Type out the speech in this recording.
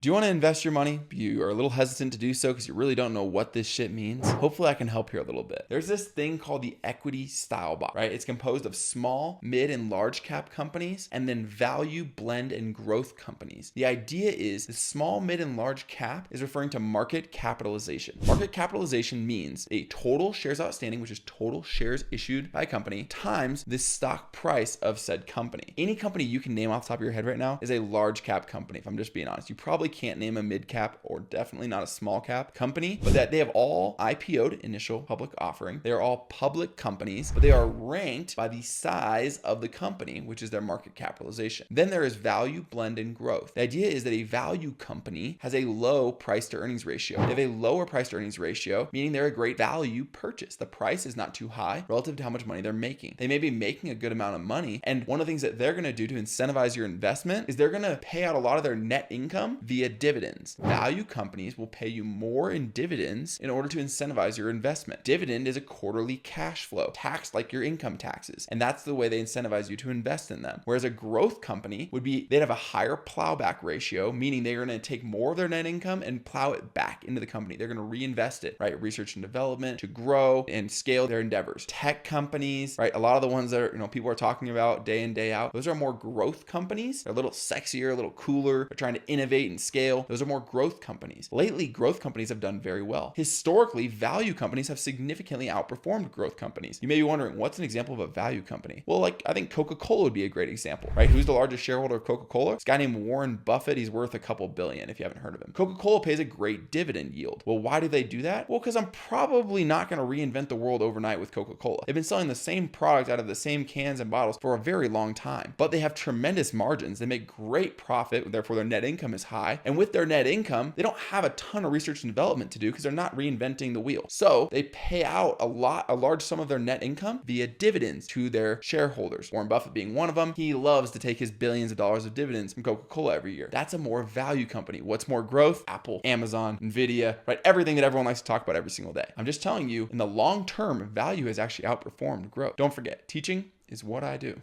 Do you want to invest your money, but you are a little hesitant to do so because you really don't know what this shit means? Hopefully I can help here a little bit. There's this thing called the equity style box, right? It's composed of small, mid, and large cap companies, and then value, blend, and growth companies. The idea is the small, mid, and large cap is referring to market capitalization. Market capitalization means a total shares outstanding, which is total shares issued by a company, times the stock price of said company. Any company you can name off the top of your head right now is a large cap company, if I'm just being honest. You probably can't name a mid cap or definitely not a small cap company, but that they have all IPO'd, initial public offering. They are all public companies, but they are ranked by the size of the company, which is their market capitalization. Then there is value, blend, and growth. The idea is that a value company has a low price to earnings ratio. They have a lower price to earnings ratio, meaning they're a great value purchase. The price is not too high relative to how much money they're making. They may be making a good amount of money, and one of the things that they're going to do to incentivize your investment is they're going to pay out a lot of their net income via dividends. Value companies will pay you more in dividends in order to incentivize your investment. Dividend is a quarterly cash flow, taxed like your income taxes, and that's the way they incentivize you to invest in them. Whereas a growth company would be, they'd have a higher plowback ratio, meaning they're going to take more of their net income and plow it back into the company. They're going to reinvest it, right? Research and development to grow and scale their endeavors. Tech companies, right? A lot of the ones that are, people are talking about day in, day out, those are more growth companies. They're a little sexier, a little cooler. They're trying to innovate and scale. Those are more growth companies. Lately, growth companies have done very well. Historically, value companies have significantly outperformed growth companies. You may be wondering, what's an example of a value company? Well, I think Coca-Cola would be a great example, right? Who's the largest shareholder of Coca-Cola? This guy named Warren Buffett. He's worth a couple billion if you haven't heard of him. Coca-Cola pays a great dividend yield. Well, why do they do that? Well, because I'm probably not going to reinvent the world overnight with Coca-Cola. They've been selling the same product out of the same cans and bottles for a very long time, but they have tremendous margins. They make great profit, therefore their net income is high. And with their net income, they don't have a ton of research and development to do because they're not reinventing the wheel. So they pay out a large sum of their net income via dividends to their shareholders. Warren Buffett being one of them, he loves to take his billions of dollars of dividends from Coca-Cola every year. That's a more value company. What's more growth? Apple, Amazon, Nvidia, right? Everything that everyone likes to talk about every single day. I'm just telling you, in the long term, value has actually outperformed growth. Don't forget, teaching is what I do.